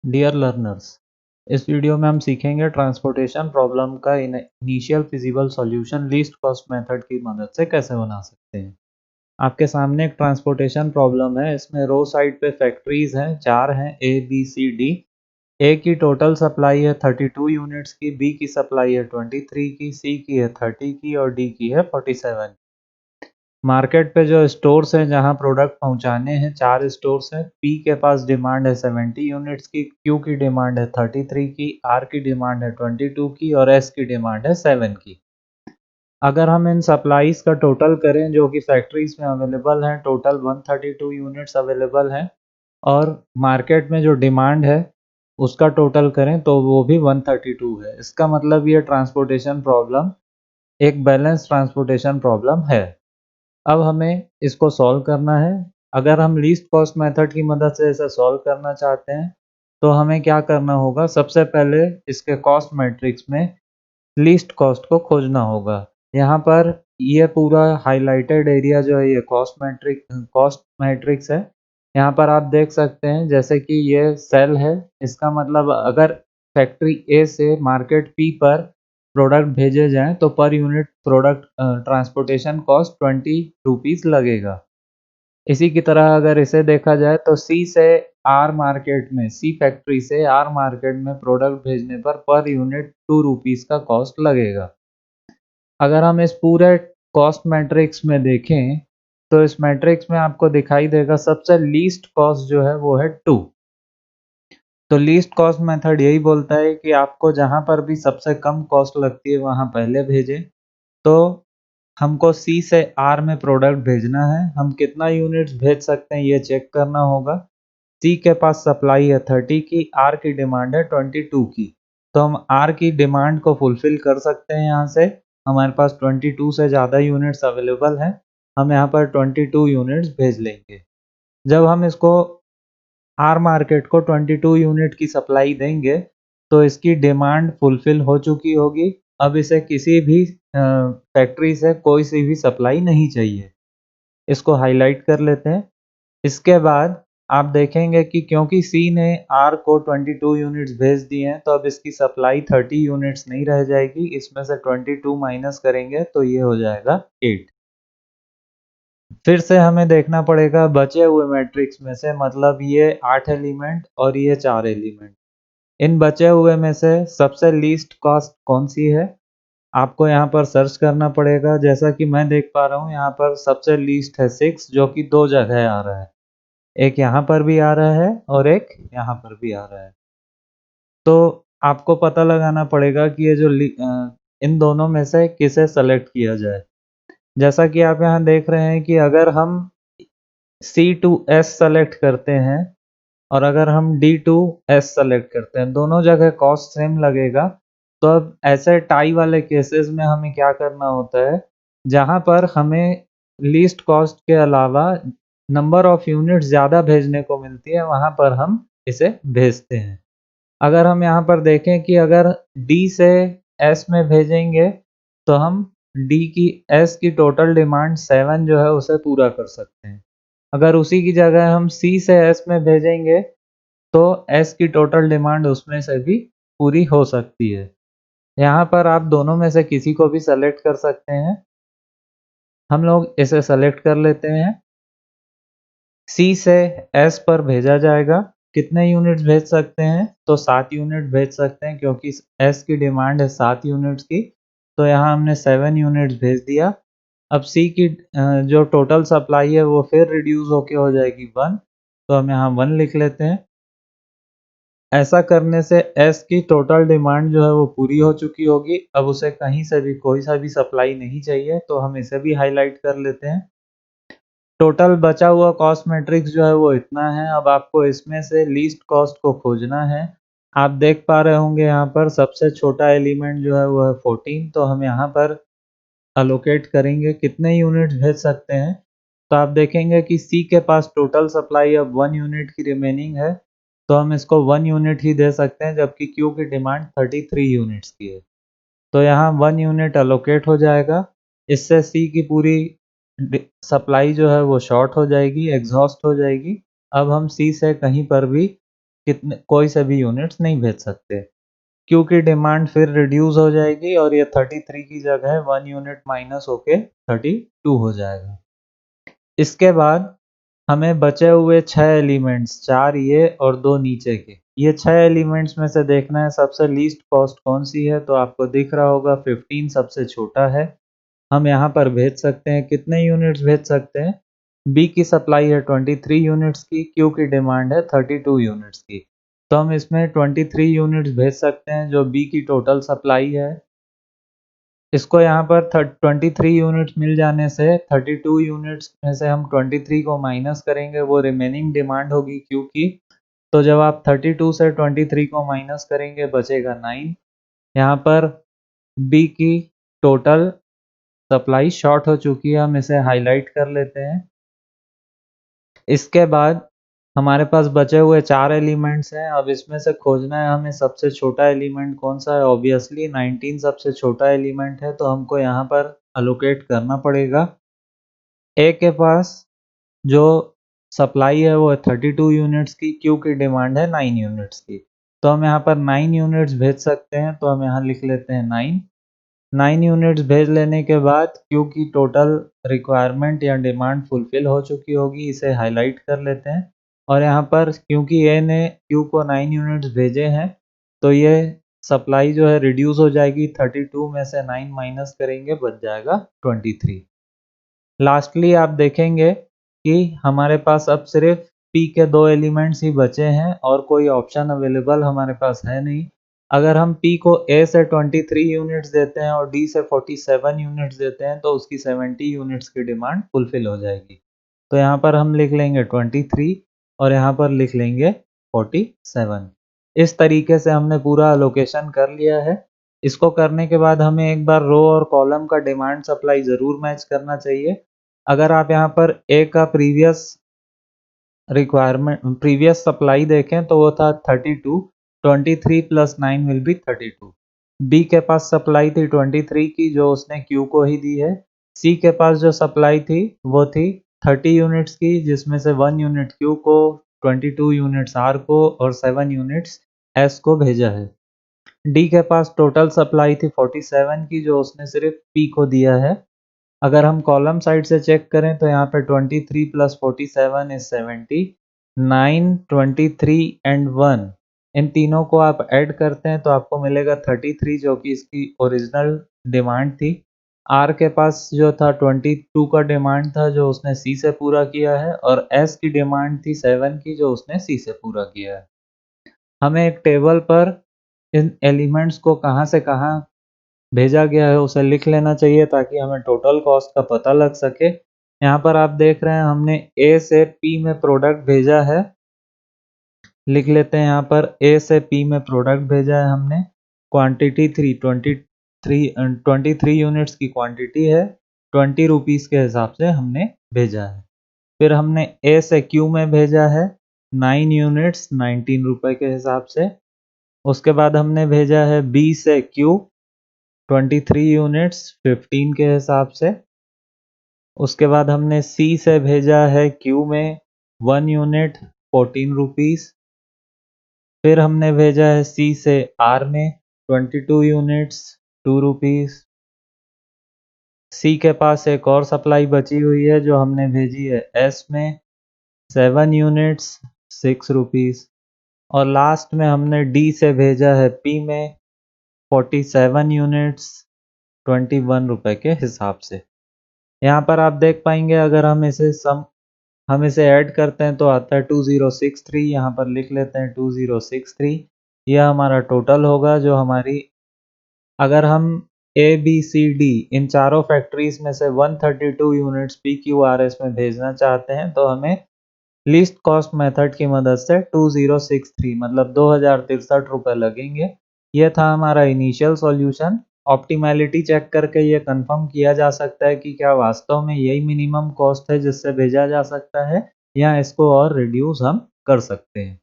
Dear learners, इस video में हम सीखेंगे ट्रांसपोर्टेशन प्रॉब्लम का initial feasible solution least cost method की मदद से कैसे बना सकते हैं। आपके सामने एक ट्रांसपोर्टेशन प्रॉब्लम है। इसमें रो साइड पे फैक्ट्रीज हैं, 4 हैं, ए बी सी डी। ए की टोटल सप्लाई है 32 यूनिट्स की, बी की सप्लाई है 23 की, सी की है 30 की और डी की है 47। मार्केट पे जो स्टोर्स हैं जहां प्रोडक्ट पहुंचाने हैं, 4 स्टोर्स हैं। पी के पास डिमांड है 70 यूनिट्स की, क्यू की डिमांड है 33 की, आर की डिमांड है 22 की और एस की डिमांड है 7 की। अगर हम इन सप्लाईज का टोटल करें जो कि फैक्ट्रीज में अवेलेबल हैं, टोटल 132 यूनिट्स अवेलेबल हैं और मार्केट में जो डिमांड है उसका टोटल करें तो वो भी 132 है। इसका मतलब ये ट्रांसपोर्टेशन प्रॉब्लम एक बैलेंस ट्रांसपोर्टेशन प्रॉब्लम है। अब हमें इसको सॉल्व करना है। अगर हम लीस्ट कॉस्ट मेथड की मदद से इसे सॉल्व करना चाहते हैं तो हमें क्या करना होगा, सबसे पहले इसके कॉस्ट मैट्रिक्स में लीस्ट कॉस्ट को खोजना होगा। यहाँ पर ये पूरा हाइलाइटेड एरिया जो है ये कॉस्ट मैट्रिक्स है। यहाँ पर आप देख सकते हैं जैसे कि ये सेल है, इसका मतलब अगर फैक्ट्री ए से मार्केट पी पर प्रोडक्ट भेजे जाएं तो per unit product transportation cost 20 rupees लगेगा। इसी की तरह अगर इसे देखा जाए तो सी फैक्ट्री से आर मार्केट में प्रोडक्ट भेजने पर यूनिट 2 रुपीज़ का कॉस्ट लगेगा। अगर हम इस पूरे कॉस्ट मैट्रिक्स में देखें तो इस मैट्रिक्स में आपको दिखाई देगा सबसे लीस्ट कॉस्ट जो है वो है 2। तो लीस्ट कॉस्ट मेथड यही बोलता है कि आपको जहां पर भी सबसे कम कॉस्ट लगती है वहां पहले भेजें। तो हमको सी से आर में प्रोडक्ट भेजना है, हम कितना यूनिट्स भेज सकते हैं ये चेक करना होगा। सी के पास सप्लाई है 30 की, आर की डिमांड है 22 की। तो हम आर की डिमांड को फुलफिल कर सकते हैं। यहाँ से हमारे पास 22 से ज़्यादा यूनिट्स अवेलेबल हैं, हम यहाँ पर 22 यूनिट्स भेज लेंगे। जब हम इसको आर मार्केट को 22 यूनिट की सप्लाई देंगे तो इसकी डिमांड फुलफिल हो चुकी होगी। अब इसे किसी भी फैक्ट्री से कोई सी भी सप्लाई नहीं चाहिए। इसको हाईलाइट कर लेते हैं। इसके बाद आप देखेंगे कि क्योंकि सी ने आर को 22 यूनिट्स भेज दिए हैं तो अब इसकी सप्लाई 30 यूनिट्स नहीं रह जाएगी। इसमें से 22 माइनस करेंगे तो ये हो जाएगा 8। फिर से हमें देखना पड़ेगा बचे हुए मैट्रिक्स में से, मतलब ये 8 एलिमेंट और ये 4 एलिमेंट, इन बचे हुए में से सबसे लीस्ट कॉस्ट कौन सी है आपको यहाँ पर सर्च करना पड़ेगा। जैसा कि मैं देख पा रहा हूँ यहाँ पर सबसे लीस्ट है 6, जो कि 2 जगह आ रहा है, एक यहाँ पर भी आ रहा है और एक यहाँ पर भी आ रहा है। तो आपको पता लगाना पड़ेगा कि ये जो इन दोनों में से किसे सेलेक्ट किया जाए। जैसा कि आप यहाँ देख रहे हैं कि अगर हम C2S सेलेक्ट करते हैं और अगर हम D2S सेलेक्ट करते हैं, दोनों जगह कॉस्ट सेम लगेगा। तो अब ऐसे टाई वाले केसेस में हमें क्या करना होता है, जहाँ पर हमें लीस्ट कॉस्ट के अलावा नंबर ऑफ यूनिट्स ज़्यादा भेजने को मिलती है, वहाँ पर हम इसे भेजते हैं। अगर हम यहाँ पर देखें कि अगर D से S में भेजेंगे तो हम S की टोटल डिमांड 7 जो है उसे पूरा कर सकते हैं। अगर उसी की जगह हम C से S में भेजेंगे तो S की टोटल डिमांड उसमें से भी पूरी हो सकती है। यहाँ पर आप दोनों में से किसी को भी सेलेक्ट कर सकते हैं। हम लोग इसे सेलेक्ट कर लेते हैं। C से S पर भेजा जाएगा। कितने यूनिट्स भेज सकते हैं, तो 7 यूनिट भेज सकते हैं क्योंकि S की डिमांड है 7 यूनिट्स की। तो यहाँ हमने 7 यूनिट्स भेज दिया। अब C की जो टोटल सप्लाई है वो फिर रिड्यूस होके हो जाएगी 1, तो हम यहाँ 1 लिख लेते हैं। ऐसा करने से S की टोटल डिमांड जो है वो पूरी हो चुकी होगी। अब उसे कहीं से भी कोई सा भी सप्लाई नहीं चाहिए, तो हम इसे भी हाईलाइट कर लेते हैं। टोटल बचा हुआ कॉस्ट मैट्रिक्स जो है वो इतना है। अब आपको इसमें से लीस्ट कॉस्ट को खोजना है। आप देख पा रहे होंगे यहाँ पर सबसे छोटा एलिमेंट जो है वो है 14, तो हम यहाँ पर अलोकेट करेंगे कितने यूनिट्स भेज सकते हैं। तो आप देखेंगे कि सी के पास टोटल सप्लाई अब 1 यूनिट की रिमेनिंग है, तो हम इसको 1 यूनिट ही दे सकते हैं, जबकि क्यू की डिमांड 33 यूनिट्स की है। तो यहाँ 1 यूनिट अलोकेट हो जाएगा। इससे सी की पूरी सप्लाई जो है वो शॉर्ट हो जाएगी, एग्जॉस्ट हो जाएगी। अब हम सी से कहीं पर भी कितने कोई से भी यूनिट्स नहीं भेज सकते, क्योंकि डिमांड फिर रिड्यूस हो जाएगी और ये 33 की जगह 1 यूनिट माइनस होके 32 हो जाएगा। इसके बाद हमें बचे हुए 6 एलिमेंट्स, 4 ये और 2 नीचे के, ये 6 एलिमेंट्स में से देखना है सबसे लीस्ट कॉस्ट कौन सी है। तो आपको दिख रहा होगा 15 सबसे छोटा है। हम यहाँ पर भेज सकते हैं, कितने यूनिट्स भेज सकते हैं? बी की सप्लाई है 23 यूनिट्स की, क्यू की डिमांड है 32 यूनिट्स की, तो हम इसमें 23 यूनिट्स भेज सकते हैं जो बी की टोटल सप्लाई है। इसको यहाँ पर 23 यूनिट्स मिल जाने से 32 यूनिट्स में से हम 23 को माइनस करेंगे, वो रिमेनिंग डिमांड होगी क्यू की। तो जब आप 32 से 23 को माइनस करेंगे बचेगा 9। यहाँ पर बी की टोटल सप्लाई शॉर्ट हो चुकी है, हम इसे हाईलाइट कर लेते हैं। इसके बाद हमारे पास बचे हुए 4 एलिमेंट्स हैं। अब इसमें से खोजना है हमें सबसे छोटा एलिमेंट कौन सा है। ऑब्वियसली 19 सबसे छोटा एलिमेंट है, तो हमको यहाँ पर अलोकेट करना पड़ेगा। ए के पास जो सप्लाई है वो है 32 यूनिट्स की, क्यू की डिमांड है 9 यूनिट्स की, तो हम यहाँ पर 9 यूनिट्स भेज सकते हैं। तो हम यहाँ लिख लेते हैं 9 यूनिट्स भेज लेने के बाद क्यू की टोटल रिक्वायरमेंट या डिमांड फुलफिल हो चुकी होगी, इसे हाईलाइट कर लेते हैं। और यहाँ पर क्योंकि ए ने क्यू को 9 यूनिट्स भेजे हैं, तो ये सप्लाई जो है रिड्यूस हो जाएगी, 32 में से 9 माइनस करेंगे बच जाएगा 23। लास्टली आप देखेंगे कि हमारे पास अब सिर्फ पी के 2 एलिमेंट्स ही बचे हैं और कोई ऑप्शन अवेलेबल हमारे पास है नहीं। अगर हम पी को ए से 23 यूनिट्स देते हैं और डी से 47 यूनिट्स देते हैं तो उसकी 70 यूनिट्स की डिमांड फुलफिल हो जाएगी। तो यहाँ पर हम लिख लेंगे 23 और यहाँ पर लिख लेंगे 47। इस तरीके से हमने पूरा अलोकेशन कर लिया है। इसको करने के बाद हमें एक बार रो और कॉलम का डिमांड सप्लाई ज़रूर मैच करना चाहिए। अगर आप यहाँ पर ए का प्रीवियस सप्लाई देखें तो वो था 32, 23 प्लस 9 विल बी 32। बी के पास सप्लाई थी 23 की जो उसने क्यू को ही दी है। सी के पास जो सप्लाई थी वो थी 30 यूनिट्स की, जिसमें से 1 यूनिट क्यू को, 22 यूनिट्स आर को और 7 यूनिट्स एस को भेजा है। डी के पास टोटल सप्लाई थी 47 की जो उसने सिर्फ पी को दिया है। अगर हम कॉलम साइड से चेक करें तो यहाँ पे 23 प्लस 47 इज 70, 9, 23 एंड 1, इन तीनों को आप ऐड करते हैं तो आपको मिलेगा 33 जो कि इसकी ओरिजिनल डिमांड थी। आर के पास जो था 22 का डिमांड था जो उसने सी से पूरा किया है, और एस की डिमांड थी 7 की जो उसने सी से पूरा किया है। हमें एक टेबल पर इन एलिमेंट्स को कहाँ से कहाँ भेजा गया है उसे लिख लेना चाहिए ताकि हमें टोटल कॉस्ट का पता लग सके। यहाँ पर आप देख रहे हैं हमने ए से पी में प्रोडक्ट भेजा है, लिख लेते हैं यहाँ पर ए से पी में प्रोडक्ट भेजा है हमने। क्वांटिटी 23 यूनिट्स की क्वांटिटी है, 20 रुपीज़ के हिसाब से हमने भेजा है। फिर हमने ए से क्यू में भेजा है 9 यूनिट्स 19 रुपए के हिसाब से। उसके बाद हमने भेजा है बी से क्यू 23 यूनिट्स 15 के हिसाब से। उसके बाद हमने सी से भेजा है क्यू में 1 यूनिट 14 रुपीज़। फिर हमने भेजा है सी से आर में 22 यूनिट्स 2 रुपीज़। सी के पास एक और सप्लाई बची हुई है जो हमने भेजी है एस में 7 यूनिट्स 6 रुपीज़। और लास्ट में हमने डी से भेजा है पी में 47 यूनिट्स 21 रुपए के हिसाब से। यहाँ पर आप देख पाएंगे अगर हम इसे ऐड करते हैं तो आता है 2063। यहाँ पर लिख लेते हैं 2063। यह हमारा टोटल होगा जो हमारी, अगर हम ए बी सी डी इन चारों फैक्ट्रीज में से 132 units P Q R S में भेजना चाहते हैं तो हमें लीस्ट कॉस्ट मेथड की मदद से 2063 मतलब 2063 रुपये लगेंगे। यह था हमारा इनिशियल सॉल्यूशन। ऑप्टिमैलिटी चेक करके ये कंफर्म किया जा सकता है कि क्या वास्तव में यही मिनिमम कॉस्ट है जिससे भेजा जा सकता है या इसको और रिड्यूस हम कर सकते हैं।